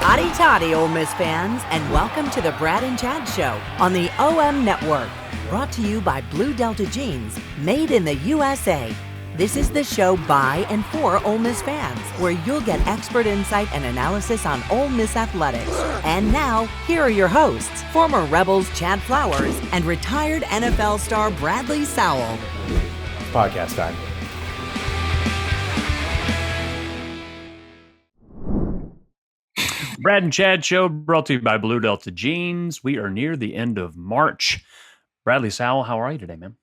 Hotty toddy, Ole Miss fans, and welcome to the Brad and Chad Show on the OM Network. Brought to you by Blue Delta Jeans, made in the USA. This is the show by and for Ole Miss fans, where you'll get expert insight and analysis on Ole Miss athletics. And now, here are your hosts, former Rebels Chad Flowers and retired NFL star Bradley Sowell. Podcast time. Brad and Chad Show brought to you by Blue Delta Jeans. We are near the end of March. Bradley Sowell, how are you today, man?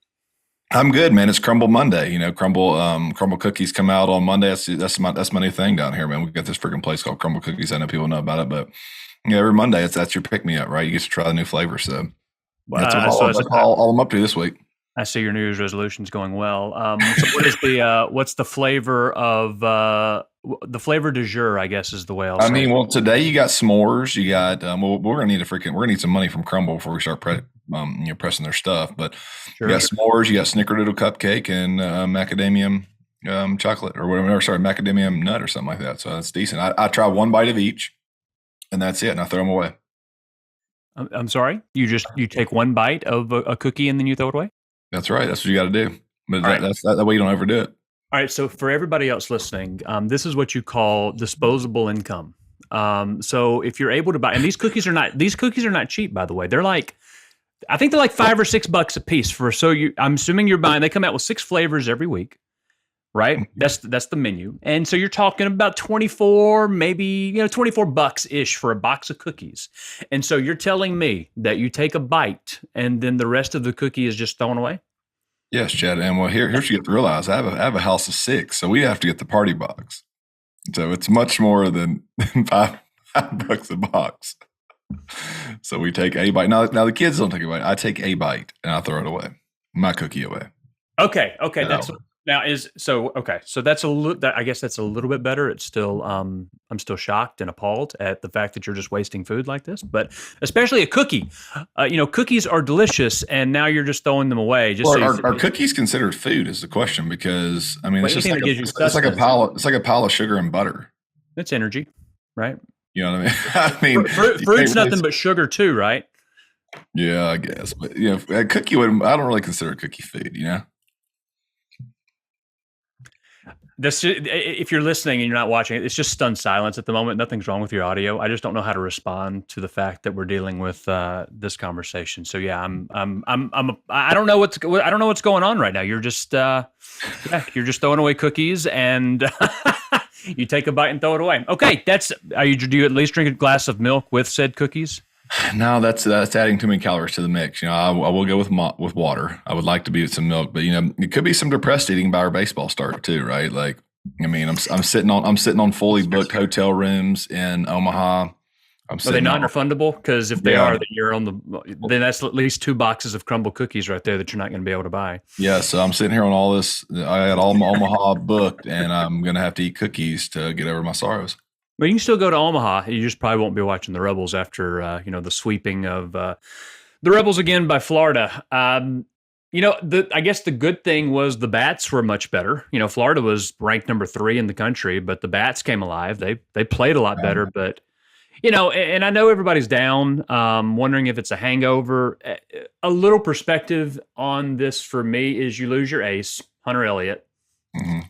I'm good, man. It's Crumble Monday. You know, crumble cookies come out on Monday. That's my new thing down here, man. We've got this freaking place called Crumble Cookies. I know people know about it, but yeah, every Monday that's your pick me up, right? You get to try the new flavor. So that's all I'm up to this week. I see your New Year's resolution's going well. So what is what's the flavor of the flavor du jour? I guess is the way I'll say. I mean, well, today you got s'mores. You got we're gonna need some money from Crumble before we start pressing their stuff. But sure. You got s'mores, you got snickerdoodle cupcake, and macadamia chocolate or whatever. Sorry, macadamia nut or something like that. So that's decent. I try one bite of each, and that's it. And I throw them away. I'm sorry. You take one bite of a cookie and then you throw it away. That's right. That's what you got to do. But that's that way you don't overdo it. All right. So for everybody else listening, this is what you call disposable income. So if you're able to buy, and these cookies are not cheap, by the way. I think they're like $5 or $6 a piece I'm assuming you're buying, they come out with 6 flavors every week, right? That's the menu. And so you're talking about 24, maybe, $24 ish for a box of cookies. And so you're telling me that you take a bite and then the rest of the cookie is just thrown away? Yes, Chad. And well, here's you get to realize I have a house of 6, so we have to get the party box. So it's much more than $5 a box. So we take a bite. Now the kids don't take a bite. I take a bite and I throw it away. My cookie away. Okay. So that's I guess that's a little bit better. It's still, I'm still shocked and appalled at the fact that you're just wasting food like this, but especially a cookie, cookies are delicious and now you're just throwing them away. Are cookies considered food is the question, because I mean, it's like a pile of sugar and butter. It's energy, right? You know what I mean? Fruit's nothing but sugar too, right? Yeah, I guess. But a cookie I don't really consider a cookie food, If you're listening and you're not watching it, it's just stunned silence at the moment. Nothing's wrong with your audio. I just don't know how to respond to the fact that we're dealing with this conversation. So yeah, I don't know what's going on right now. You're just throwing away cookies and you take a bite and throw it away. Okay, do you at least drink a glass of milk with said cookies? No, that's adding too many calories to the mix. I will go with water. I would like to be with some milk, but it could be some depressed eating by our baseball start too, right? Like, I mean, I'm sitting on fully booked hotel rooms in Omaha. Are they non-refundable? Because if they are, then that's at least 2 boxes of crumble cookies right there that you're not going to be able to buy. Yeah, so I'm sitting here on all this. I had all my Omaha booked, and I'm going to have to eat cookies to get over my sorrows. But you can still go to Omaha. You just probably won't be watching the Rebels after the sweeping of the Rebels again by Florida. I guess the good thing was the bats were much better. Florida was ranked number 3 in the country, but the bats came alive. They played a lot better, but. And I know everybody's down, wondering if it's a hangover. A little perspective on this for me is you lose your ace, Hunter Elliott,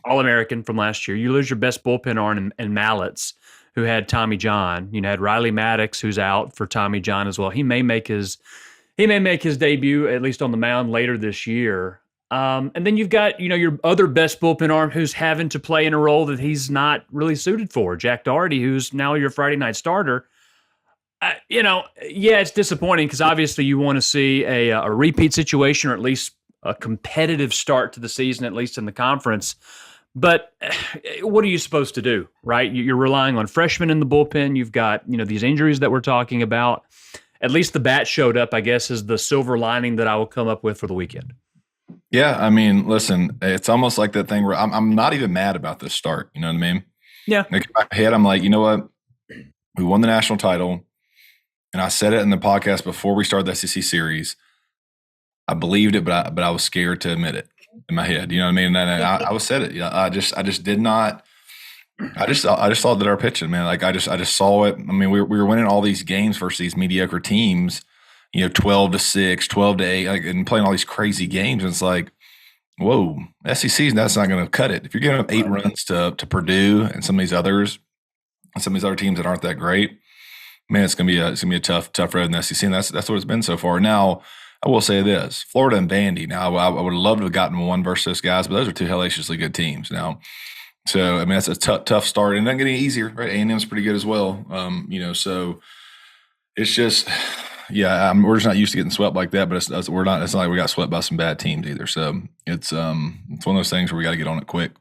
All-American from last year. You lose your best bullpen arm and Mallets, who had Tommy John. You had Riley Maddox, who's out for Tommy John as well. He may make his debut, at least on the mound, later this year. And then you've got, your other best bullpen arm who's having to play in a role that he's not really suited for. Jack Doherty, who's now your Friday night starter. It's disappointing because obviously you want to see a repeat situation or at least a competitive start to the season, at least in the conference. But what are you supposed to do, right? You're relying on freshmen in the bullpen. You've got, these injuries that we're talking about. At least the bat showed up, I guess, is the silver lining that I will come up with for the weekend. Yeah, I mean, listen, it's almost like that thing where I'm not even mad about this start. You know what I mean? Yeah. Like in my head, I'm like, you know what? We won the national title. And I said it in the podcast before we started the SEC series. I believed it, but I was scared to admit it in my head. You know what I mean? And I said it. I just did not. I just saw that our pitching, man. Like I just saw it. I mean, we were winning all these games versus these mediocre teams, 12-6, 12-8, like, and playing all these crazy games. And it's like, whoa, SEC, that's not going to cut it. If you're giving up 8 runs to Purdue and some of these others, and some of these other teams that aren't that great, man, it's gonna be a tough road in the SEC, and that's what it's been so far. Now, I will say this: Florida and Vandy. Now, I would love to have gotten one versus those guys, but those are two hellaciously good teams. Now, so I mean, that's a tough start, and not getting easier. Right, A&M's pretty good as well. So it's just, yeah, we're just not used to getting swept like that. But we're not. It's not like we got swept by some bad teams either. So it's one of those things where we got to get on it quick.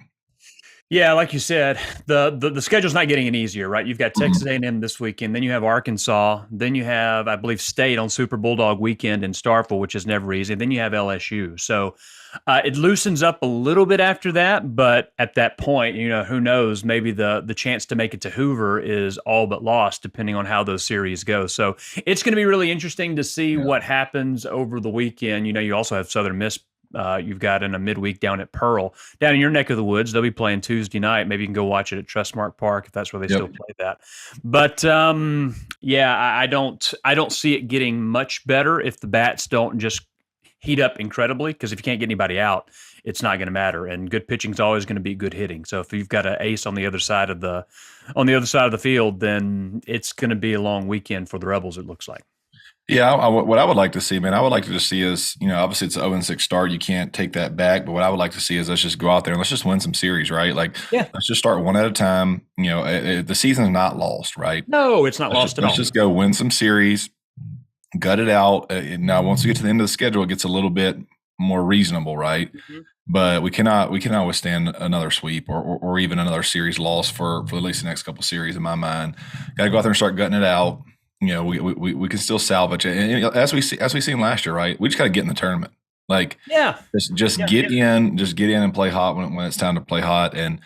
Yeah, like you said, the schedule's not getting any easier, right? You've got Texas A&M this weekend, then you have Arkansas, then you have, I believe, State on Super Bulldog weekend in Starkville, which is never easy. Then you have LSU. So it loosens up a little bit after that, but at that point, who knows? Maybe the chance to make it to Hoover is all but lost, depending on how those series go. So it's going to be really interesting to see what happens over the weekend. You also have Southern Miss. You've got in a midweek down at Pearl, down in your neck of the woods. They'll be playing Tuesday night. Maybe you can go watch it at Trustmark Park if that's where they still play that. But I don't see it getting much better if the bats don't just heat up incredibly. Because if you can't get anybody out, it's not going to matter. And good pitching is always going to be good hitting. So if you've got an ace on the other side of the field, then it's going to be a long weekend for the Rebels. It looks like. Yeah, what I would like to see, man, I would like to just see is, obviously it's an 0-6 start. You can't take that back. But what I would like to see is let's just go out there and let's just win some series, right? Like, let's just start one at a time. The season's not lost, right? No, it's not lost at all. Let's just go win some series, gut it out. Now, once we get to the end of the schedule, it gets a little bit more reasonable, right? Mm-hmm. But we cannot withstand another sweep or even another series loss for at least the next couple series in my mind. Got to go out there and start gutting it out. We can still salvage it, and as we seen last year, right? We just got to get in the tournament, like just get in and play hot when it's time to play hot, and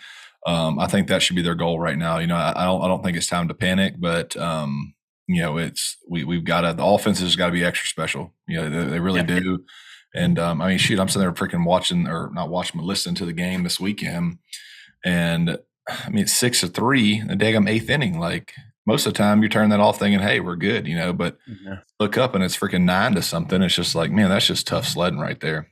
I think that should be their goal right now. I don't think it's time to panic, but we've got the offense has got to be extra special. They really do, and I mean, shoot, I'm sitting there freaking watching or not watching, but listening to the game this weekend, and I mean, it's 6-3, a daggum eighth inning, like. Most of the time you turn that off thinking, hey, we're good, but look up and it's freaking 9-something. It's just like, man, that's just tough sledding right there.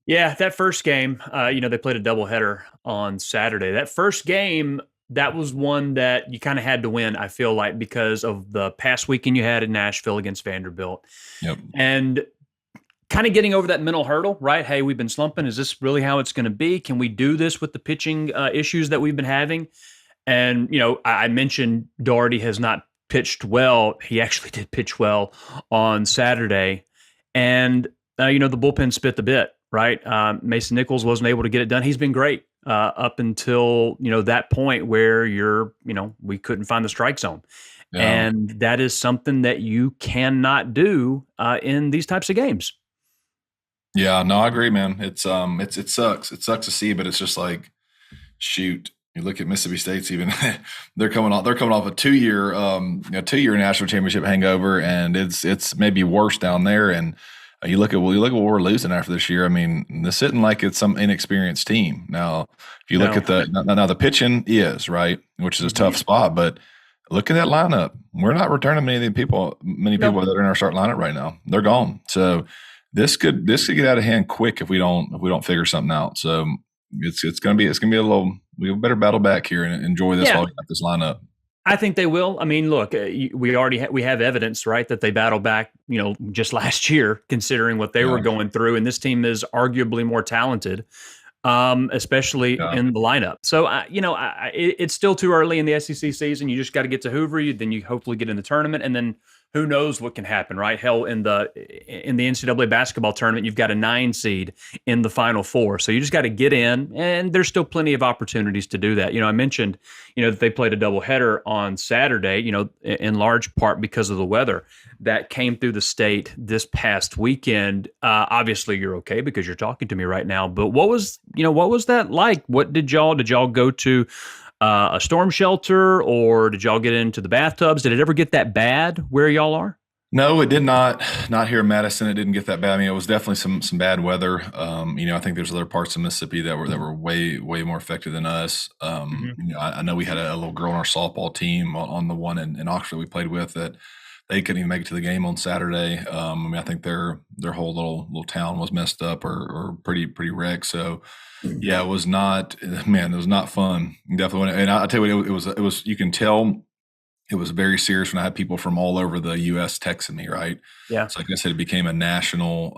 Yeah, that first game, they played a doubleheader on Saturday. That first game, that was one that you kind of had to win, I feel like, because of the past weekend you had in Nashville against Vanderbilt. Yep. And kind of getting over that mental hurdle, right? Hey, we've been slumping. Is this really how it's going to be? Can we do this with the pitching issues that we've been having? And, I mentioned Doherty has not pitched well. He actually did pitch well on Saturday. And, the bullpen spit the bit, right? Mason Nichols wasn't able to get it done. He's been great up until, that point where we couldn't find the strike zone. Yeah. And that is something that you cannot do in these types of games. Yeah, no, I agree, man. It sucks. It sucks to see, but it's just like, shoot. You look at Mississippi State's even they're coming off a 2-year national championship hangover, and it's maybe worse down there. And you look at what we're losing after this year. I mean, it's sitting like it's some inexperienced team. Now, if you look at the pitching is right, which is a tough spot, but look at that lineup. We're not returning many people that are in our start lineup right now. They're gone. So this could get out of hand quick if we don't figure something out. So it's gonna be a little. We better battle back here and enjoy this while we got this lineup. I think they will. I mean, look, we have evidence, right, that they battled back, just last year, considering what they were going through. And this team is arguably more talented, especially in the lineup. So, it's still too early in the SEC season. You just got to get to Hoover. Then you hopefully get in the tournament, and then who knows what can happen, right? Hell, in the NCAA basketball tournament, you've got a 9 seed in the Final Four. So you just got to get in, and there's still plenty of opportunities to do that. I mentioned, that they played a doubleheader on Saturday, in large part because of the weather that came through the state this past weekend. Obviously, you're okay because you're talking to me right now. But what was that like? What did y'all go to? A storm shelter, or did y'all get into the bathtubs? Did it ever get that bad where y'all are? No, it did not. Not here in Madison. It didn't get that bad. I mean, it was definitely some bad weather. I think there's other parts of Mississippi that were way more affected than us. I know we had a little girl on our softball team on the one in Oxford we played with that they couldn't even make it to the game on Saturday. I think their whole little town was messed up or pretty wrecked. So yeah, it was not. Man, it was not fun. Definitely, and I'll tell you what, it was. You can tell. It was very serious when I had people from all over the U.S. texting me, right? Yeah. So like I said, it became a national,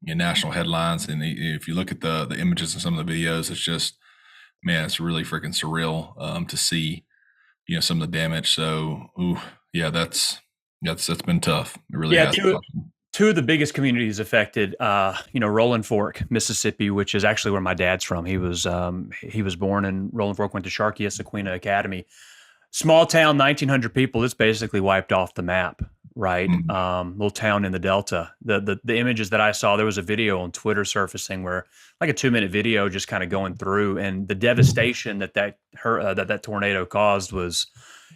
national headlines. And if you look at the images and some of the videos, it's just, man, it's really freaking surreal to see, some of the damage. So, yeah, that's been tough. It really has. Two of the biggest communities affected, Rolling Fork, Mississippi, which is actually where my dad's from. He was born in Rolling Fork, went to Sharkey-Essequina Academy. Small town, 1,900 people. It's basically wiped off the map, right? Mm-hmm. Little town in the Delta. The images that I saw, there was a video on Twitter surfacing where, like a 2-minute video, just kind of going through, and the devastation that tornado caused was,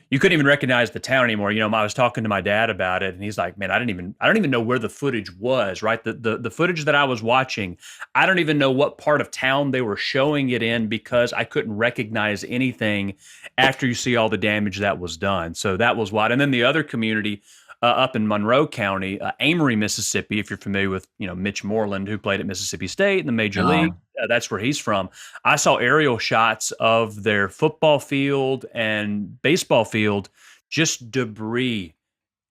you couldn't even recognize the town anymore. I was talking to my dad about it, and he's like, "Man, I don't even know where the footage was." Right, the footage that I was watching, I don't even know what part of town they were showing it in because I couldn't recognize anything after you see all the damage that was done. So that was what. And then the other community up in Monroe County, Amory, Mississippi. If you're familiar with Mitch Moreland, who played at Mississippi State in the Major League. That's where he's from. I saw aerial shots of their football field and baseball field, just debris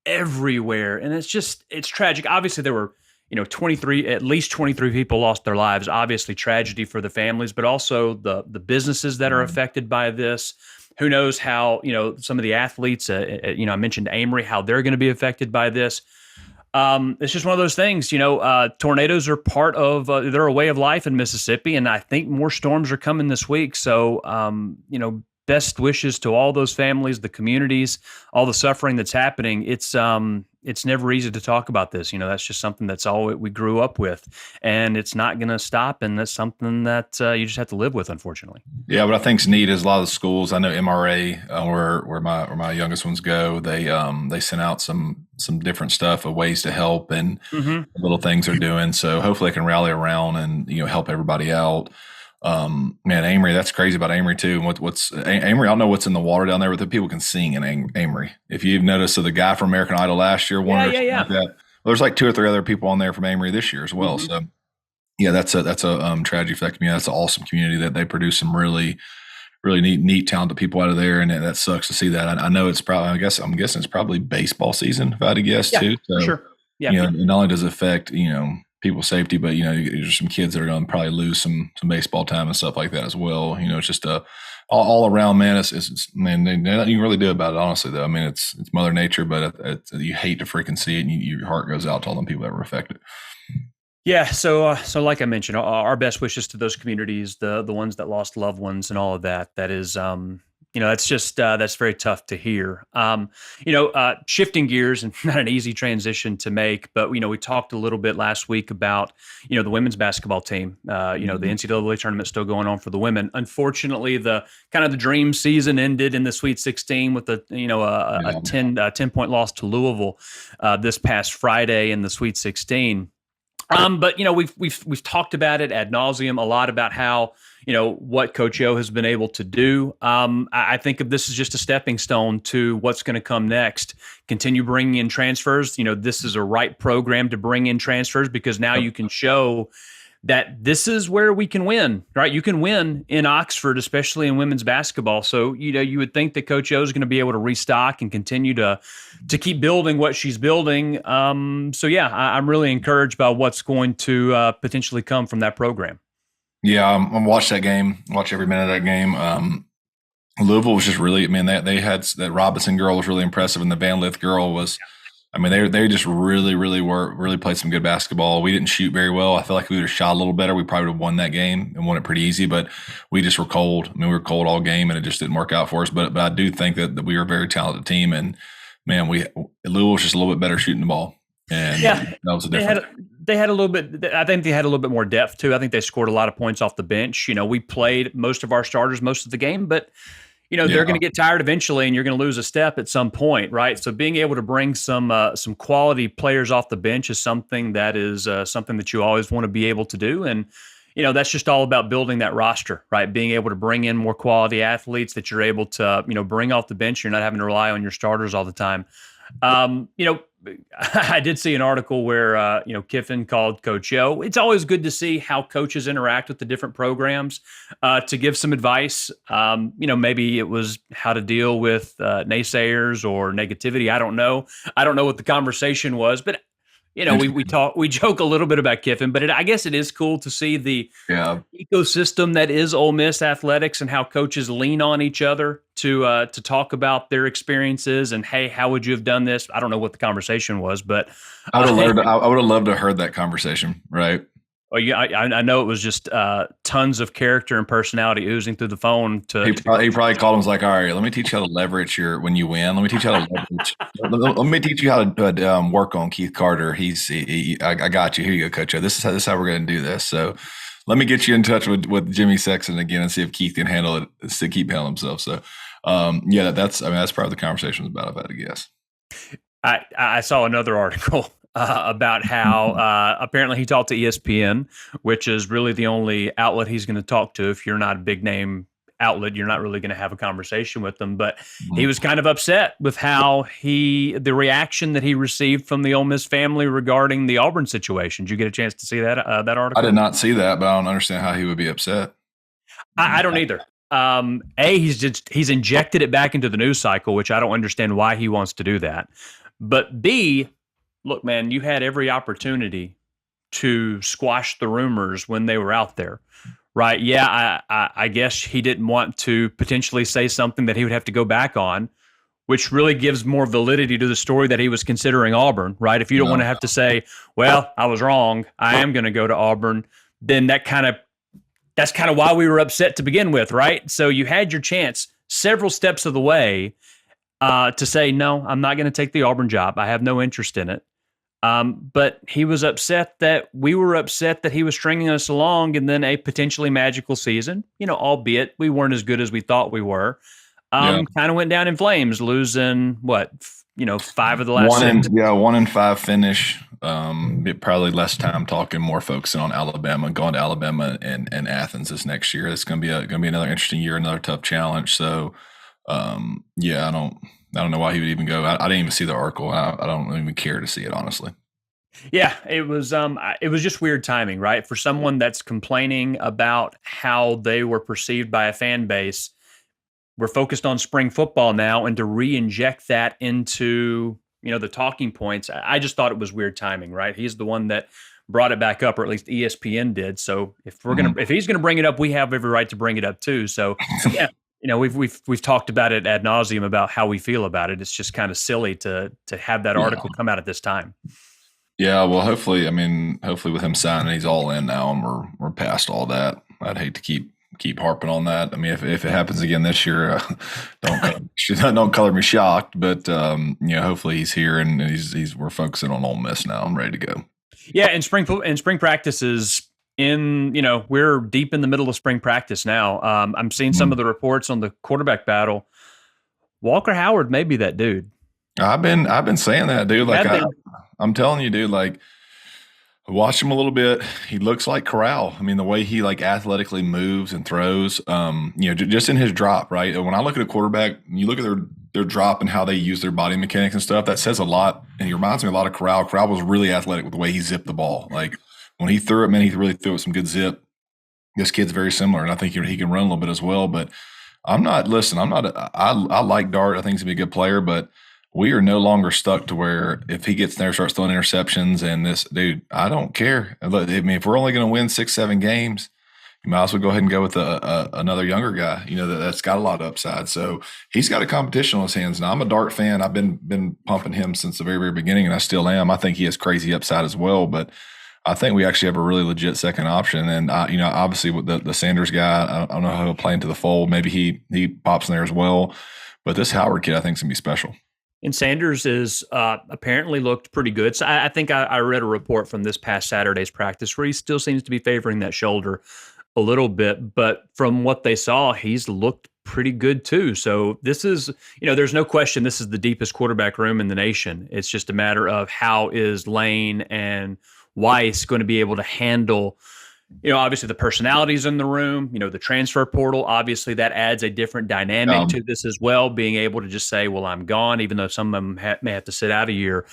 everywhere. And it's tragic. Obviously, there were, at least 23 people lost their lives. Obviously, tragedy for the families, but also the businesses that are affected by this. Who knows how, some of the athletes, I mentioned Amory, how they're going to be affected by this. It's just one of those things, tornadoes are part of, they're a way of life in Mississippi. And I think more storms are coming this week. So, best wishes to all those families, the communities, all the suffering that's happening. It's never easy to talk about this. That's just something that's all we grew up with, and it's not going to stop. And that's something that you just have to live with, unfortunately. Yeah, what I think's neat is a lot of the schools. I know MRA, where my youngest ones go. They sent out some different stuff of ways to help and little things they're doing. So hopefully they can rally around and help everybody out. Man, Amory, that's crazy about Amory too. And what's Amory? I don't know what's in the water down there, but the people can sing in Amory. If you've noticed, so the guy from American Idol last year won. Yeah. Like that. Well, there's like 2 or 3 other people on there from Amory this year as well. So yeah, that's a tragedy effect. That's an awesome community that they produce some really neat, talented people out of there, and that sucks to see that. I know it's probably. I'm guessing it's probably baseball season, if I had to guess too. So, sure. Yeah. Not only does it affect people's safety, but there's some kids that are going to probably lose some baseball time and stuff like that as well. It's just all around, man. It's man, nothing you can really do about it, honestly. Though, I mean, it's Mother Nature, but you hate to freaking see it, and your heart goes out to all them people that were affected. Yeah, so like I mentioned, our best wishes to those communities, the ones that lost loved ones and all of that. That is, that's just that's very tough to hear. Shifting gears, and not an easy transition to make, but we talked a little bit last week about the women's basketball team. The NCAA tournament still going on for the women. Unfortunately, the dream season ended in the Sweet 16 with a 10-point loss to Louisville this past Friday in the Sweet 16. But we've talked about it ad nauseum, a lot about how what Coach O has been able to do. I think of this as just a stepping stone to what's going to come next. Continue bringing in transfers. This is a right program to bring in transfers because now you can show that this is where we can win, right? You can win in Oxford, especially in women's basketball. So, you would think that Coach O is going to be able to restock and continue to keep building what she's building. So, yeah, I'm really encouraged by what's going to potentially come from that program. Yeah, I'm watch that game, watch every minute of that game. Louisville was just really, they had that Robinson girl was really impressive, and the Van Lith girl was. They just really played some good basketball. We didn't shoot very well. I feel like if we would have shot a little better, we probably would have won that game and won it pretty easy. But we just were cold. We were cold all game, and it just didn't work out for us. But I do think that we were a very talented team, and man, Louisville was just a little bit better shooting the ball, and that was a difference. They had a little bit. I think they had a little bit more depth too. I think they scored a lot of points off the bench. We played most of our starters most of the game, but. they're going to get tired eventually, and you're going to lose a step at some point, right? So being able to bring some quality players off the bench is something that you always want to be able to do, and that's just all about building that roster, right? Being able to bring in more quality athletes that you're able to bring off the bench. You're not having to rely on your starters all the time. I did see an article where Kiffin called Coach Yo. It's always good to see how coaches interact with the different programs to give some advice. Maybe it was how to deal with naysayers or negativity. I don't know. I don't know what the conversation was, but we joke a little bit about Kiffin, but I guess it is cool to see the ecosystem that is Ole Miss athletics and how coaches lean on each other to talk about their experiences and, hey, how would you have done this? I don't know what the conversation was, but I would have loved to have heard that conversation, right? Oh yeah, I know it was just tons of character and personality oozing through the phone. He probably called him, was like, all right, let me teach you how to leverage when you win. Let me teach you how to leverage. let me teach you how to work on Keith Carter. I got you. Here you go, Coach. This is how we're going to do this. So let me get you in touch with Jimmy Sexton again and see if Keith can handle it, to keep handling himself. So that's probably the conversation was about, I guess. I saw another article about how apparently he talked to ESPN, which is really the only outlet he's going to talk to. If you're not a big name outlet, you're not really going to have a conversation with them. But he was kind of upset with how the reaction that he received from the Ole Miss family regarding the Auburn situation. Did you get a chance to see that article? I did not see that, but I don't understand how he would be upset. I don't either. He's injected it back into the news cycle, which I don't understand why he wants to do that. But B, look, man, you had every opportunity to squash the rumors when they were out there, right? Yeah, I guess he didn't want to potentially say something that he would have to go back on, which really gives more validity to the story that he was considering Auburn, right? If you don't want to have to say, well, I was wrong, I am going to go to Auburn, then that's kind of why we were upset to begin with, right? So you had your chance several steps of the way to say, no, I'm not going to take the Auburn job. I have no interest in it. But he was upset that we were upset that he was stringing us along and then a potentially magical season, albeit we weren't as good as we thought we were. Kind of went down in flames, losing 5 of the last 6. 1-5 finish. Probably less time talking, more focusing on Alabama, going to Alabama and Athens this next year. It's going to be another interesting year, another tough challenge. So, I don't know why he would even go. I didn't even see the article. I don't even care to see it, honestly. Yeah, it was just weird timing, right? For someone that's complaining about how they were perceived by a fan base, we're focused on spring football now, and to re-inject that into, the talking points, I just thought it was weird timing, right? He's the one that brought it back up, or at least ESPN did. So if he's gonna bring it up, we have every right to bring it up too. So yeah. We've talked about it ad nauseum about how we feel about it. It's just kind of silly to have that article come out at this time. Yeah, well, hopefully with him signing, he's all in now, and we're past all that. I'd hate to keep harping on that. I mean, if it happens again this year, don't color me shocked. But hopefully he's here and we're focusing on Ole Miss now. I'm ready to go. Yeah, and spring practices. We're deep in the middle of spring practice now. I'm seeing some of the reports on the quarterback battle. Walker Howard may be that dude. I've been saying that, dude. Like I'm telling you, dude. Like, watch him a little bit. He looks like Corral. I mean, the way he athletically moves and throws. Just in his drop, right? When I look at a quarterback, you look at their drop and how they use their body mechanics and stuff. That says a lot, and he reminds me a lot of Corral. Corral was really athletic with the way he zipped the ball, like. When he threw it, man, he really threw it with some good zip. This kid's very similar, and I think he can run a little bit as well. But I like Dart. I think he's going to be a good player, but we are no longer stuck to where if he gets there, starts throwing interceptions, and this dude, I don't care. I mean, if we're only going to win 6-7 games, you might as well go ahead and go with another younger guy, that's got a lot of upside. So he's got a competition on his hands. Now, I'm a Dart fan. I've been pumping him since the very, very beginning, and I still am. I think he has crazy upside as well, but I think we actually have a really legit second option. And, obviously with the Sanders guy, I don't know how he'll play into the fold. Maybe he pops in there as well. But this Howard kid, I think, is going to be special. And Sanders is apparently looked pretty good. So I think I read a report from this past Saturday's practice where he still seems to be favoring that shoulder a little bit. But from what they saw, he's looked pretty good too. So this is, there's no question this is the deepest quarterback room in the nation. It's just a matter of how is Lane and Weiss going to be able to handle, obviously the personalities in the room, the transfer portal, obviously that adds a different dynamic to this as well, being able to just say, well, I'm gone, even though some of them may have to sit out a year.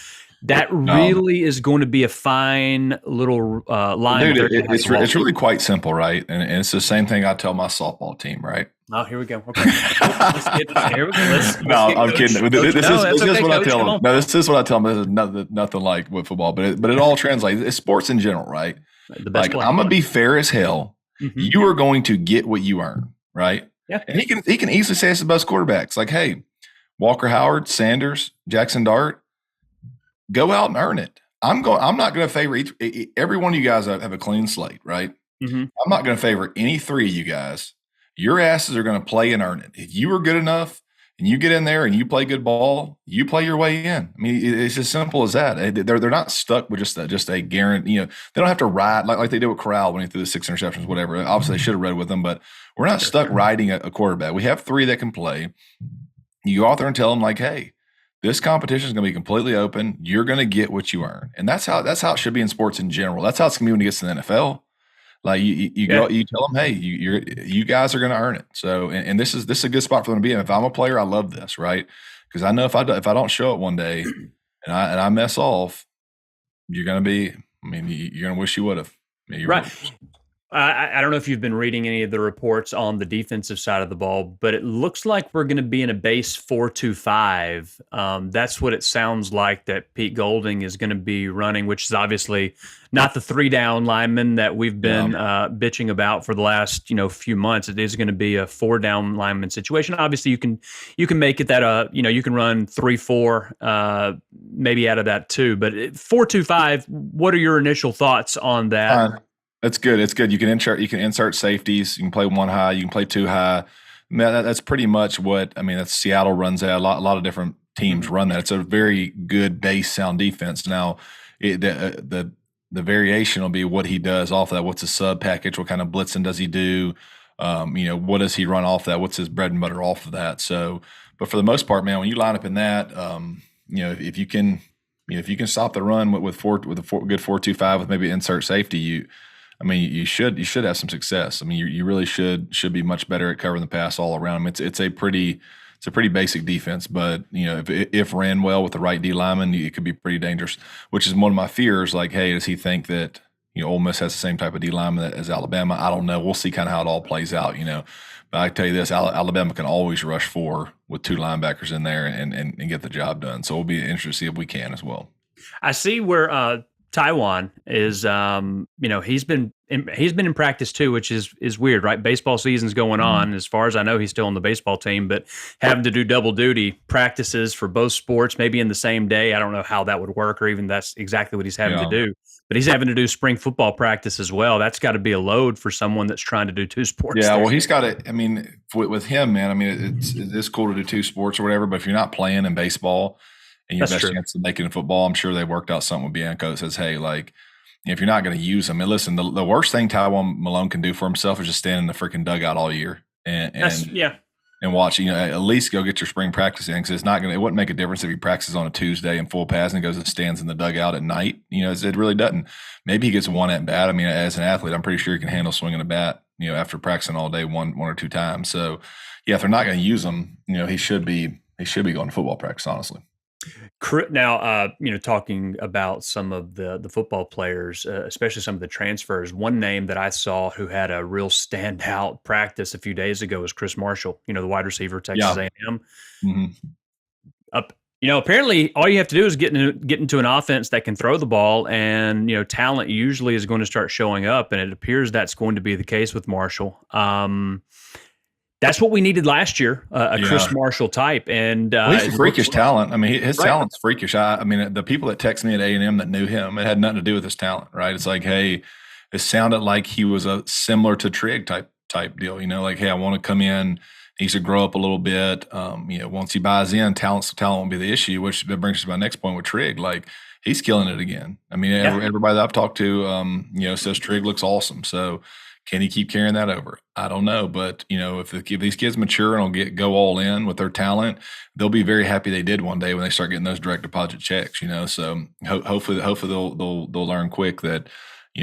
That really is going to be a fine little line. Dude, it's really quite simple, right? And it's the same thing I tell my softball team, right? Oh, here we go. Okay. Here we go. I'm kidding. This is what I tell them. No, this is what I tell them. This is nothing like with football, but it all translates. It's sports in general, right? Like, I'm going to be fair as hell. Mm-hmm. You are going to get what you earn, right? Yeah. And he can easily say it's the best quarterbacks. Like, hey, Walker Howard, Sanders, Jackson Dart, go out and earn it. I'm not going to favor every one of you guys have a clean slate, right? Mm-hmm. I'm not going to favor any three of you guys. Your asses are going to play and earn it. If you are good enough and you get in there and you play good ball, you play your way in. I mean, it's as simple as that. They're not stuck with just a guarantee. They don't have to ride like they did with Corral when he threw the 6 interceptions, whatever. Obviously, they should have read with them, but we're not stuck riding a quarterback. We have 3 that can play. You go out there and tell them, like, hey, this competition is going to be completely open. You're going to get what you earn, and that's how it should be in sports in general. That's how it's going to be when it gets to the NFL. Like you go, you tell them, hey, you guys are going to earn it. So, and this is a good spot for them to be in. If I'm a player, I love this, right? Because I know if I don't show it one day and I mess off, you're going to be. I mean, you're going to wish you would have. Right. I don't know if you've been reading any of the reports on the defensive side of the ball, but it looks like we're going to be in a base 4-2-5. That's what it sounds like that Pete Golding is going to be running, which is obviously not the 3-down lineman that we've been bitching about for the last few months. It is going to be a 4-down lineman situation. Obviously, you can make it that you can run 3-4 maybe out of that too. But 4-2-5. What are your initial thoughts on that? That's good. It's good. You can insert safeties. You can play 1 high. You can play 2 high. That's pretty much what that's Seattle runs that. A lot of different teams run that. It's a very good base sound defense. Now, the variation will be what he does off of that. What's his sub package? What kind of blitzing does he do? What does he run off that? What's his bread and butter off of that? So, but for the most part, man, when you line up in that, if you can stop the run with a good 4-2-5 with maybe insert safety, you should have some success. I mean, you really should be much better at covering the pass all around. It's a pretty basic defense, but if ran well with the right D lineman, it could be pretty dangerous. Which is one of my fears. Like, hey, does he think that Ole Miss has the same type of D lineman as Alabama? I don't know. We'll see kind of how it all plays out. But I tell you this: Alabama can always rush 4 with 2 linebackers in there and get the job done. So we'll be interested to see if we can as well. I see where Taiwan is, he's been in practice too, which is weird, right? Baseball season's going on. As far as I know, he's still on the baseball team, but having to do double duty practices for both sports, maybe in the same day. I don't know how that would work, or even that's exactly what he's having to do. But he's having to do spring football practice as well. That's got to be a load for someone that's trying to do 2 sports. Yeah, well, he's got to. I mean, with him, man. It's cool to do 2 sports or whatever, but if you're not playing in baseball and your best chance of making it in football, I'm sure they worked out something with Bianco that says, hey, like, if you're not going to use them, and listen, the worst thing Taiwan Malone can do for himself is just stand in the freaking dugout all year and watch. At least go get your spring practice in, because it wouldn't make a difference if he practices on a Tuesday in full pass and goes and stands in the dugout at night. It really doesn't. Maybe he gets 1 at bat. I mean, as an athlete, I'm pretty sure he can handle swinging a bat. After practicing all day, one or 2 times. So, yeah, if they're not going to use him, he should be going to football practice, honestly. Now, talking about some of the football players, especially some of the transfers, one name that I saw who had a real standout practice a few days ago was Chris Marshall, the wide receiver, Texas A&M. Mm-hmm. Apparently, all you have to do is get into an offense that can throw the ball, and talent usually is going to start showing up, and it appears that's going to be the case with Marshall. That's what we needed last year, Chris Marshall type. And he's a freakish talent. I mean, his talent's freakish. I mean, the people that text me at A&M that knew him, it had nothing to do with his talent, right? It's like, hey, it sounded like he was a similar to Trigg type deal. Like, hey, I want to come in. He should grow up a little bit. Once he buys in, talent won't be the issue, which brings us to my next point with Trigg. Like, he's killing it again. I mean, everybody that I've talked to, says Trigg looks awesome. So Can he keep carrying that over? I don't know, but if these kids mature and will go all in with their talent, they'll be very happy they did one day when they start getting those direct deposit checks. So hopefully they'll learn quick that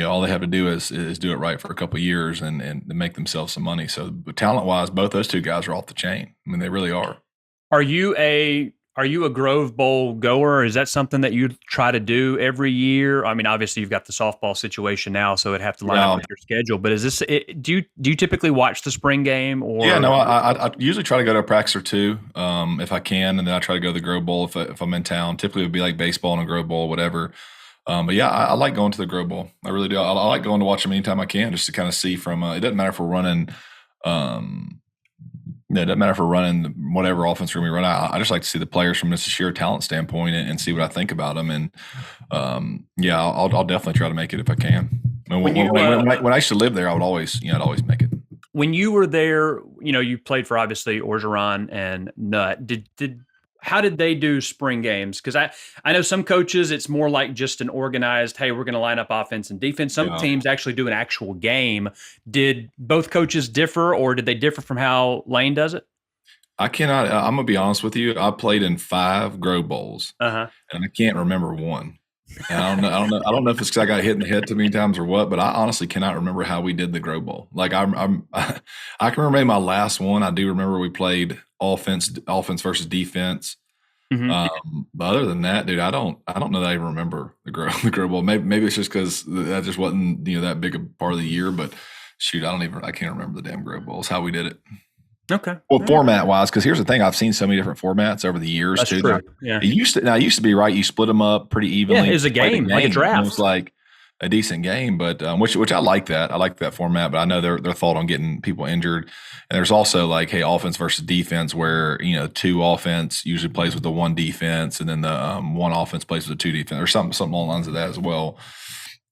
all they have to do is do it right for a couple of years and make themselves some money. So talent wise, both those two guys are off the chain. I mean, they really are. Are you a Grove Bowl goer? Is that something that you try to do every year? I mean, obviously you've got the softball situation now, so it'd have to line up with your schedule. But is this? Do you typically watch the spring game? Or yeah, no, I usually try to go to a practice or two if I can, and then I try to go to the Grove Bowl if I'm in town. Typically, it would be like baseball and a Grove Bowl, whatever. But yeah, I like going to the Grove Bowl. I really do. I like going to watch them anytime I can, just to kind of see from. It doesn't matter if we're running. It doesn't matter if we're running whatever offense room we run out. I just like to see the players from just a sheer talent standpoint and see what I think about them. And yeah, I'll definitely try to make it if I can. When I used to live there, I'd always make it. When you were there, you played for obviously Orgeron and Nutt. How did they do spring games? Because I know some coaches, it's more like just an organized, hey, we're going to line up offense and defense. Some teams actually do an actual game. Did both coaches differ, or did they differ from how Lane does it? I'm going to be honest with you. I played in 5 Grove Bowls, and I can't remember one. And I don't know if it's because I got hit in the head too many times or what, but I honestly cannot remember how we did the Grove Bowl. Like I can remember maybe my last one. I do remember we played offense versus defense. Mm-hmm. But other than that, dude, I don't know that I even remember the Grove Bowl. Maybe it's just because that just wasn't that big a part of the year. But shoot, I can't remember the damn Grove Bowls how we did it. Okay. Well, format wise, because here's the thing: I've seen so many different formats over the years. That's too. True. Yeah. It used to be right. You split them up pretty evenly. Yeah, it was a game, like a draft. It was like a decent game, but which I like that. I like that format, but I know they're thought on getting people injured. And there's also like, hey, offense versus defense, where 2 offense usually plays with the 1 defense, and then the 1 offense plays with the 2 defense, or something along the lines of that as well.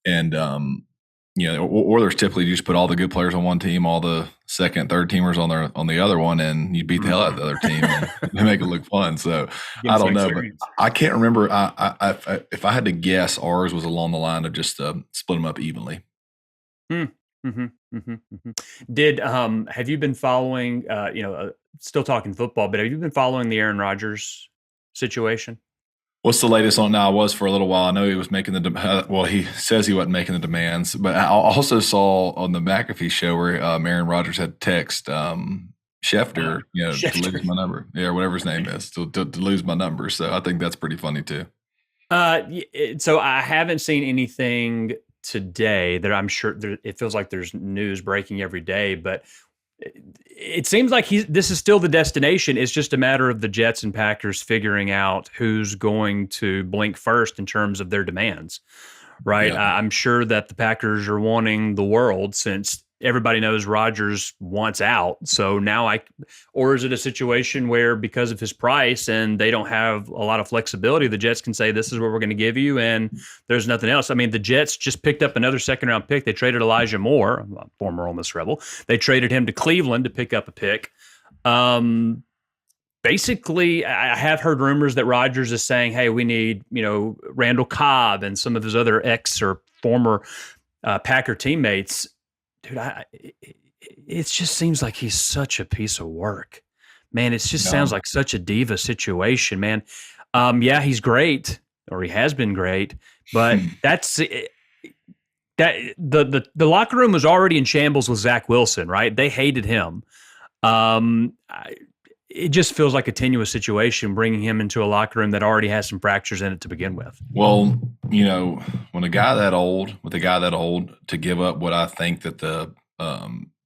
And or there's typically you just put all the good players on one team, all the second, third teamers on the other one, and you beat the hell out of the other team and make it look fun. So I don't know, but I can't remember. If I had to guess, ours was along the line of just split them up evenly. Did have you been following? Still talking football, but have you been following the Aaron Rodgers situation? What's the latest on now? I was for a little while. I know he was making he says he wasn't making the demands, but I also saw on the McAfee show where Aaron Rodgers had text Schefter, Schefter, to lose my number. Yeah, whatever his name is, to lose my number. So I think that's pretty funny too. So I haven't seen anything today that I'm sure it feels like there's news breaking every day, but it seems like this is still the destination. It's just a matter of the Jets and Packers figuring out who's going to blink first in terms of their demands, right? Yeah. I'm sure that the Packers are wanting the world since everybody knows Rodgers wants out. So now or is it a situation where because of his price and they don't have a lot of flexibility, the Jets can say, this is what we're going to give you and there's nothing else. I mean, the Jets just picked up another 2nd round pick. They traded Elijah Moore, former Ole Miss Rebel. They traded him to Cleveland to pick up a pick. Basically, I have heard rumors that Rodgers is saying, hey, we need, Randall Cobb and some of his other ex or former Packer teammates. Dude, it just seems like he's such a piece of work, man. It just sounds like such a diva situation, man. Yeah, he's great, or he has been great, but that's that. The locker room was already in shambles with Zach Wilson, right? They hated him. It just feels like a tenuous situation bringing him into a locker room that already has some fractures in it to begin with. Well, when a guy that old, to give up what I think that the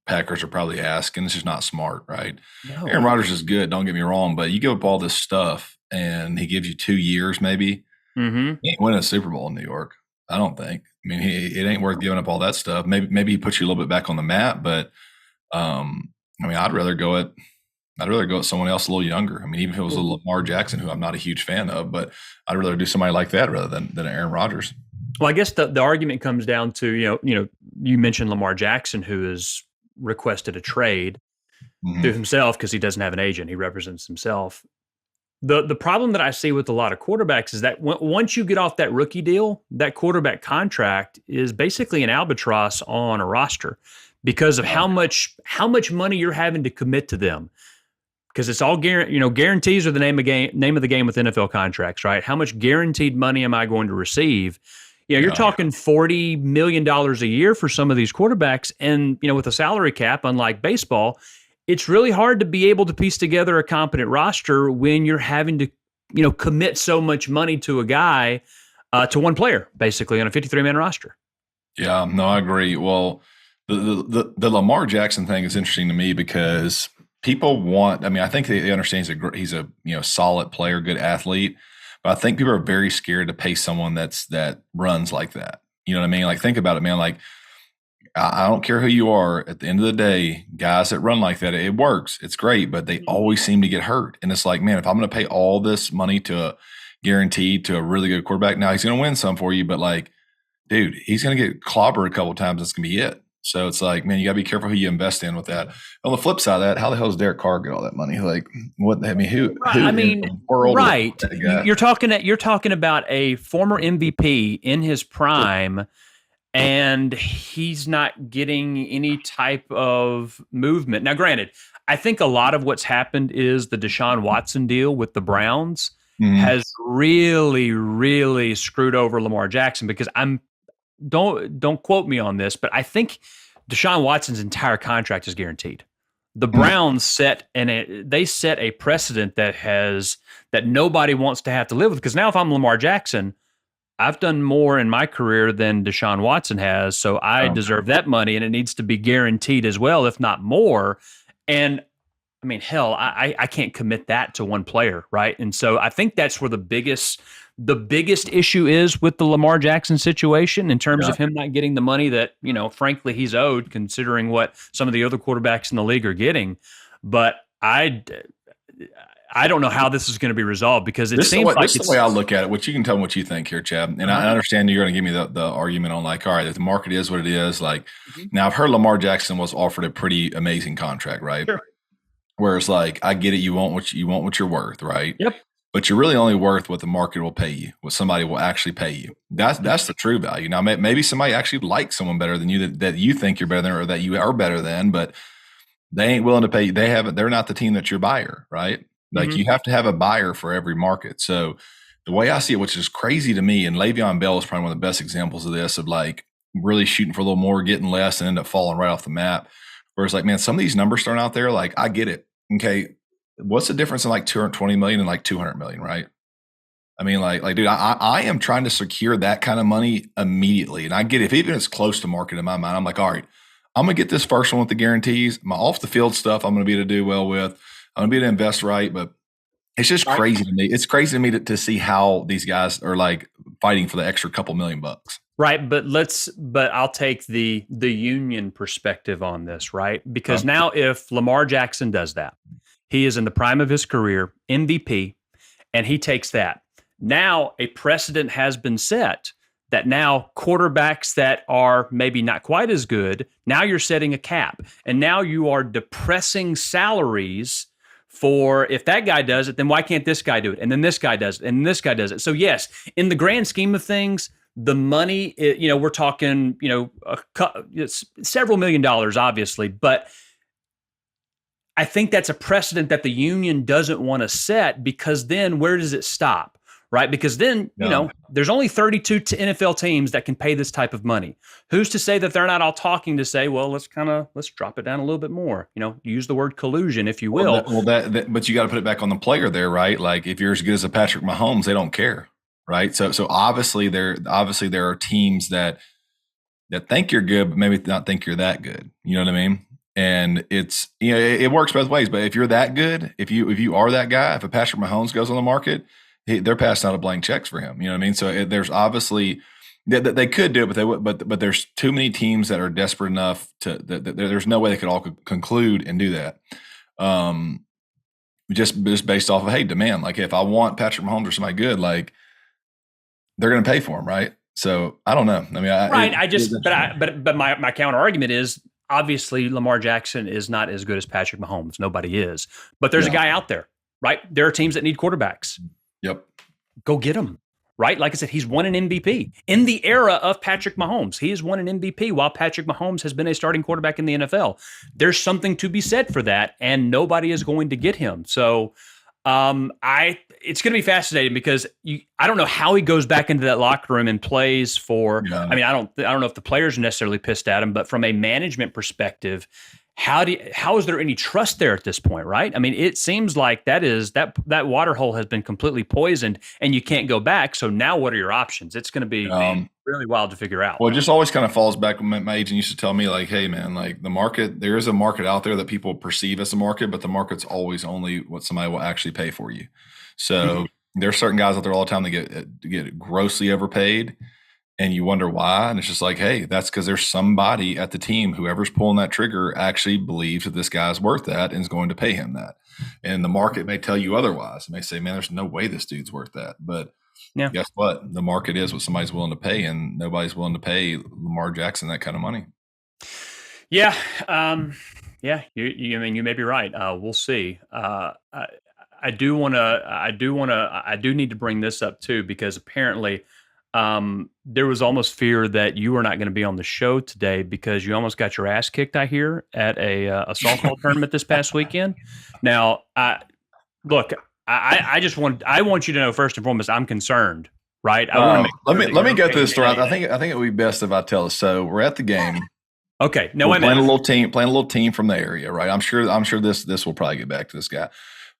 Packers are probably asking, it's just not smart, right? No. Aaron Rodgers is good, don't get me wrong, but you give up all this stuff and he gives you 2 years maybe, he ain't winning a Super Bowl in New York, I don't think. I mean, it ain't worth giving up all that stuff. Maybe he puts you a little bit back on the map, but I'd rather go at someone else a little younger. I mean, even if it was a Lamar Jackson, who I'm not a huge fan of, but I'd rather do somebody like that rather than Aaron Rodgers. Well, I guess the argument comes down to, you mentioned Lamar Jackson, who has requested a trade through himself because he doesn't have an agent. He represents himself. The problem that I see with a lot of quarterbacks is that once you get off that rookie deal, that quarterback contract is basically an albatross on a roster because of how much money you're having to commit to them. Because it's all guarantees are the name of the game with NFL contracts, right? How much guaranteed money am I going to receive? You're talking $40 million a year for some of these quarterbacks. And, with a salary cap, unlike baseball, it's really hard to be able to piece together a competent roster when you're having to, commit so much money to a guy, to one player, basically, on a 53-man roster. Yeah, no, I agree. Well, the Lamar Jackson thing is interesting to me because people want, I think they understand he's a solid player, good athlete, but I think people are very scared to pay someone that runs like that. You know what I mean? Like, think about it, man. Like, I don't care who you are. At the end of the day, guys that run like that, it works. It's great, but they always seem to get hurt. And it's like, man, if I'm going to pay all this money to guaranteed to a really good quarterback, now he's going to win some for you, but like, dude, he's going to get clobbered a couple of times. That's going to be it. So it's like, man, you got to be careful who you invest in with that. On the flip side of that, how the hell does Derek Carr get all that money? Like, what? I mean, who in the world? Right. You're talking about a former MVP in his prime, and he's not getting any type of movement. Now, granted, I think a lot of what's happened is the Deshaun Watson deal with the Browns has really, really screwed over Lamar Jackson, because don't quote me on this, but I think Deshaun Watson's entire contract is guaranteed. The Browns set a precedent that nobody wants to have to live with. Because now, if I'm Lamar Jackson, I've done more in my career than Deshaun Watson has, so I deserve that money, and it needs to be guaranteed as well, if not more. And I mean, hell, I can't commit that to one player, right? And so I think that's where the biggest issue is with the Lamar Jackson situation, in terms of him not getting the money that, frankly, he's owed, considering what some of the other quarterbacks in the league are getting. But I don't know how this is going to be resolved, because this is the way I look at it. Which you can tell me what you think here, Chad. And I understand you're going to give me the argument on, like, all right, if the market is what it is. Like, now I've heard Lamar Jackson was offered a pretty amazing contract, right? Sure. Whereas, like, I get it, you want what you're worth, right? Yep. But you're really only worth what the market will pay you, what somebody will actually pay you. That's the true value. Now, maybe somebody actually likes someone better than you, that you think you're better than, or that you are better than, but they ain't willing to pay you. They're not the team that's your buyer, right? Like, you have to have a buyer for every market. So the way I see it, which is crazy to me, and Le'Veon Bell is probably one of the best examples of this, of like really shooting for a little more, getting less, and end up falling right off the map. Whereas, like, man, some of these numbers thrown out there, like, I get it. Okay, what's the difference in like 220 million and like 200 million, right? I mean, like, dude, I am trying to secure that kind of money immediately. And I get it. If even it's close to market in my mind, I'm like, all right, I'm going to get this first one with the guarantees. My off the field stuff, I'm going to be able to do well with. I'm going to be able to invest right. But it's just crazy to me. It's crazy to me to see how these guys are like fighting for the extra couple $1,000,000. Right, but I'll take the union perspective on this, right? Because now, if Lamar Jackson does that, he is in the prime of his career, MVP, and he takes that. Now, a precedent has been set that now quarterbacks that are maybe not quite as good, now you're setting a cap, and now you are depressing salaries for, if that guy does it, then why can't this guy do it? And then this guy does it, and this guy does it. So yes, in the grand scheme of things, the money, we're talking, several $1 million, obviously, but I think that's a precedent that the union doesn't want to set, because then where does it stop, right? Because then, there's only 32 NFL teams that can pay this type of money. Who's to say that they're not all talking to say, well, let's drop it down a little bit more, use the word collusion, if you will. But you got to put it back on the player there, right? Like, if you're as good as a Patrick Mahomes, they don't care. Right. So obviously there are teams that think you're good, but maybe not think you're that good. You know what I mean? And it's, it works both ways. But if you're that good, if you are that guy, if a Patrick Mahomes goes on the market, they're passing out a blank checks for him. You know what I mean? So there's obviously they could do it, but they would. But there's too many teams that are desperate enough there's no way they could all conclude and do that. Just based off of, hey, demand. Like, if I want Patrick Mahomes or somebody good, like, they're going to pay for him, right? So I don't know. I mean, but my counter argument is, obviously Lamar Jackson is not as good as Patrick Mahomes. Nobody is. But there's a guy out there, right? There are teams that need quarterbacks. Yep. Go get them, right? Like I said, he's won an MVP in the era of Patrick Mahomes. He has won an MVP while Patrick Mahomes has been a starting quarterback in the NFL. There's something to be said for that, and nobody is going to get him. So it's going to be fascinating because I don't know how he goes back into that locker room and plays for. Yeah. I mean, I don't know if the players are necessarily pissed at him, but from a management perspective, how is there any trust there at this point, right? I mean, it seems like that water hole has been completely poisoned and you can't go back. So now what are your options? It's going to be really wild to figure out. Well, it just always kind of falls back. My agent used to tell me like, hey man, like the market, there is a market out there that people perceive as a market, but the market's always only what somebody will actually pay for you. So there's certain guys out there all the time that get grossly overpaid. And you wonder why. And it's just like, hey, that's because there's somebody at the team, whoever's pulling that trigger, actually believes that this guy's worth that and is going to pay him that. And the market may tell you otherwise. It may say, man, there's no way this dude's worth that. But guess what? The market is what somebody's willing to pay, and nobody's willing to pay Lamar Jackson that kind of money. Yeah. You may be right. We'll see. I do need to bring this up too, because apparently there was almost fear that you were not going to be on the show today because you almost got your ass kicked, I hear, at a softball tournament this past weekend. Now, I want you to know first and foremost, I'm concerned, right? Let me get this story. I think it would be best if I tell us. So we're at the game. Okay. No, we're playing a little team from the area, right? I'm sure this will probably get back to this guy.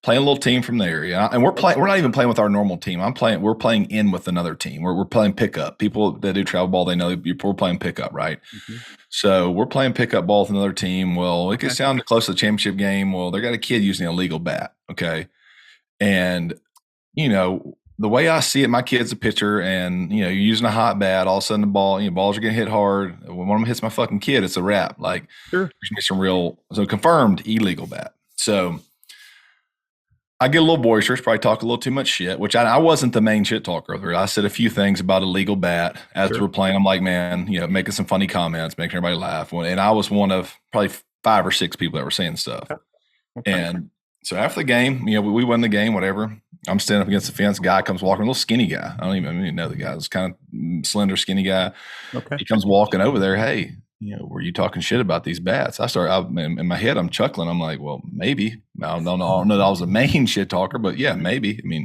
Playing a little team from the area, and we're not even playing with our normal team. We're playing in with another team. We're playing pickup. People that do travel ball, they know we're playing pickup, right? Mm-hmm. So we're playing pickup ball with another team. Well, it gets down to close to the championship game. Well, they got a kid using an illegal bat, okay? And the way I see it, my kid's a pitcher, and you're using a hot bat. All of a sudden, balls are getting hit hard. When one of them hits my fucking kid, it's a wrap. Like, sure. There's gonna be some real confirmed illegal bat. So I get a little boisterous, probably talk a little too much shit, which I wasn't the main shit talker over there. I said a few things about a legal bat as we're playing. I'm like, man, making some funny comments, making everybody laugh. And I was one of probably 5 or 6 people that were saying stuff. Okay. And so after the game, we won the game, whatever. I'm standing up against the fence. Guy comes walking, a little skinny guy. I don't even know the guy. It's kind of slender, skinny guy. Okay. He comes walking over there. Hey, were you talking shit about these bats? In my head, I'm chuckling. I'm like, well, maybe. I don't know that I was a main shit talker, but yeah, maybe. I mean,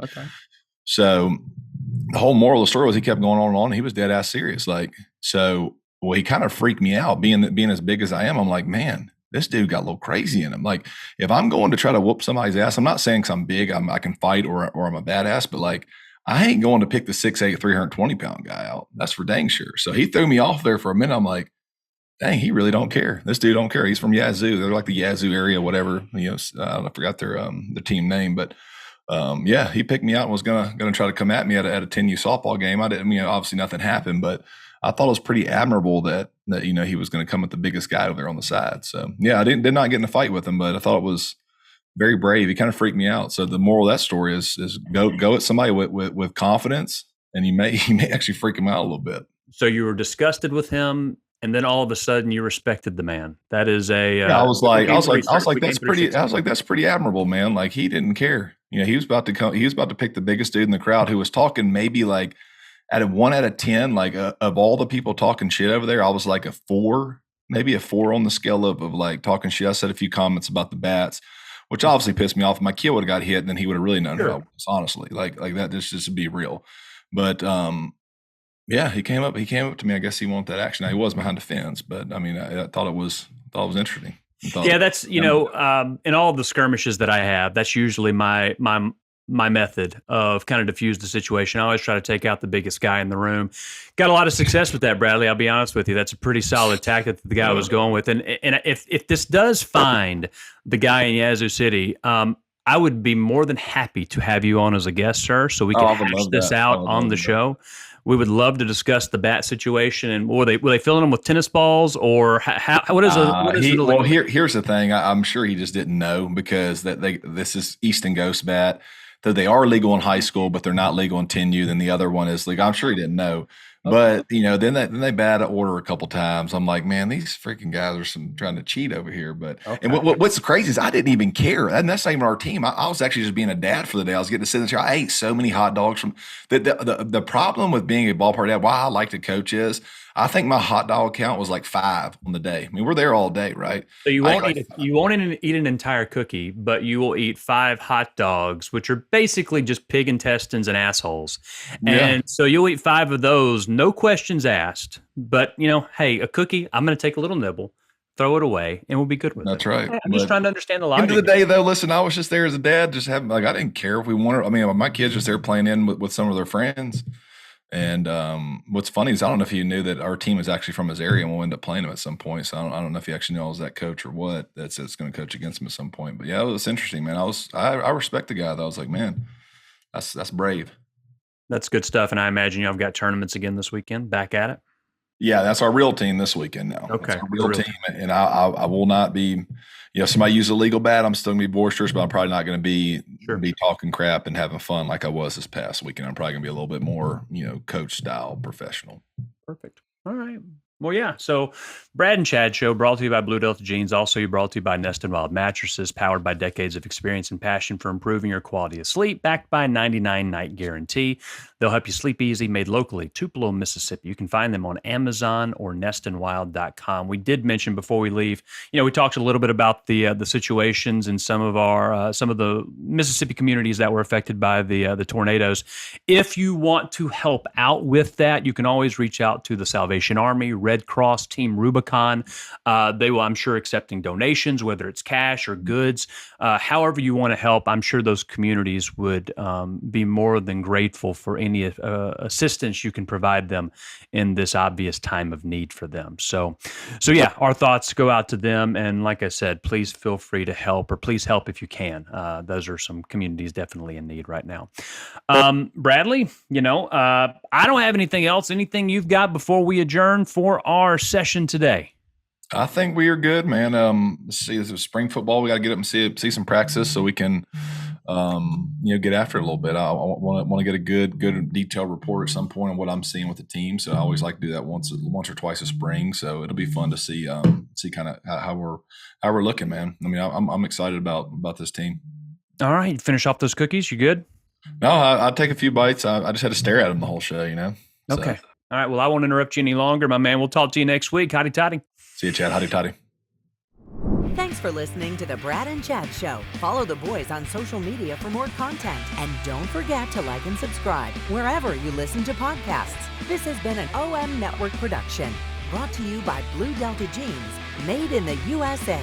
So the whole moral of the story was he kept going on and on. And he was dead ass serious. He kind of freaked me out being as big as I am. I'm like, man, this dude got a little crazy in him. Like, if I'm going to try to whoop somebody's ass, I'm not saying because I'm big, I can fight or I'm a badass, but like, I ain't going to pick the 6'8", 320-pound guy out. That's for dang sure. So he threw me off there for a minute. I'm like, dang, he really don't care. This dude don't care. He's from Yazoo. They're like the Yazoo area, whatever. I forgot their team name, but he picked me out and was gonna try to come at me at a 10U softball game. I didn't. Obviously nothing happened, but I thought it was pretty admirable that he was going to come at the biggest guy over there on the side. So yeah, I did not get in a fight with him, but I thought it was very brave. He kind of freaked me out. So the moral of that story is go at somebody with confidence, and you may actually freak him out a little bit. So you were disgusted with him, and then all of a sudden you respected the man. That is I was like, that's pretty admirable, man. Like, he didn't care. He was about to pick the biggest dude in the crowd who was talking maybe like at a 1 out of 10, like of all the people talking shit over there, I was like a 4, maybe a 4 on the scale of like talking shit. I said a few comments about the bats, which obviously pissed me off. If my kid would have got hit, then he would have really known who I was, honestly. Like that, just to be real. But yeah, he came up to me. I guess he wanted that action. Now, he was behind the fence, but I mean, I thought it was interesting. That's in all the skirmishes that I have, that's usually my method of kind of diffuse the situation. I always try to take out the biggest guy in the room. Got a lot of success with that, Bradley. I'll be honest with you. That's a pretty solid tactic that the guy was going with. And if this does find the guy in Yazoo City, I would be more than happy to have you on as a guest, sir, so we can hash this out on the show. We would love to discuss the bat situation. And were they filling them with tennis balls, or here's the thing. I'm sure he just didn't know, because this is Easton Ghost bat. That they are legal in high school, but they're not legal in 10U. Then the other one is legal. I'm sure he didn't know. But then they bad at order a couple times. I'm like, man, these freaking guys are trying to cheat over here. But and what's crazy is I didn't even care, and that's not even our team. I was actually just being a dad for the day. I was getting to sit in the chair. I ate so many hot dogs from the problem with being a ballpark dad. Why I like to coach is I think my hot dog count was like 5 on the day. I mean, we're there all day, right? So you won't eat an entire cookie, but you will eat 5 hot dogs, which are basically just pig intestines and assholes. And so you'll eat 5 of those, no questions asked. But hey, a cookie, I'm going to take a little nibble, throw it away, and we'll be good with it. That's right. I'm just trying to understand the logic. End of the day, though, listen, I was just there as a dad, just having I didn't care if we wanted. I mean, my kids just there playing in with some of their friends. And what's funny is I don't know if you knew that our team is actually from his area and we'll end up playing him at some point. So I don't know if he actually knows that coach or what that's going to coach against him at some point. But yeah, it was interesting, man. I respect the guy though. I was like, man, that's brave. That's good stuff. And I imagine y'all have got tournaments again this weekend. Back at it. Yeah, that's our real team this weekend now. Okay, that's our real team, and I will not be. If somebody uses a legal bat, I'm still gonna be boisterous, but I'm probably not gonna be talking crap and having fun like I was this past weekend. I'm probably gonna be a little bit more, coach style, professional. Perfect. All right. Well, yeah. So, Brad and Chad Show brought to you by Blue Delta Jeans. Also, brought to you by Nest and Wild Mattresses, powered by decades of experience and passion for improving your quality of sleep, backed by a 99-night guarantee. They'll help you sleep easy, made locally, Tupelo, Mississippi. You can find them on Amazon or nestandwild.com. We did mention before we leave, we talked a little bit about the situations in some of the Mississippi communities that were affected by the tornadoes. If you want to help out with that, you can always reach out to the Salvation Army, Red Cross, Team Rubicon. They will, I'm sure, accepting donations, whether it's cash or goods. However you want to help, I'm sure those communities would be more than grateful for any assistance you can provide them in this obvious time of need for them. So yeah, our thoughts go out to them. And like I said, please feel free to help, or please help if you can. Those are some communities definitely in need right now. Bradley, I don't have anything else. Anything you've got before we adjourn for our session today? I think we are good, man. See, this is spring football. We got to get up and see some practice so we can, get after it a little bit. I want to get a good detailed report at some point on what I'm seeing with the team. So I always like to do that once or twice a spring. So it'll be fun to see kind of how we're looking, man. I mean, I'm excited about this team. All right, finish off those cookies. You good? No, I'll take a few bites. I just had to stare at them the whole show, So. Okay. All right. Well, I won't interrupt you any longer, my man. We'll talk to you next week. Hotty toddy. See you, Chad. Hotty toddy. Thanks for listening to the Brad and Chad Show. Follow the boys on social media for more content. And don't forget to like and subscribe wherever you listen to podcasts. This has been an OM Network production, brought to you by Blue Delta Jeans, made in the USA.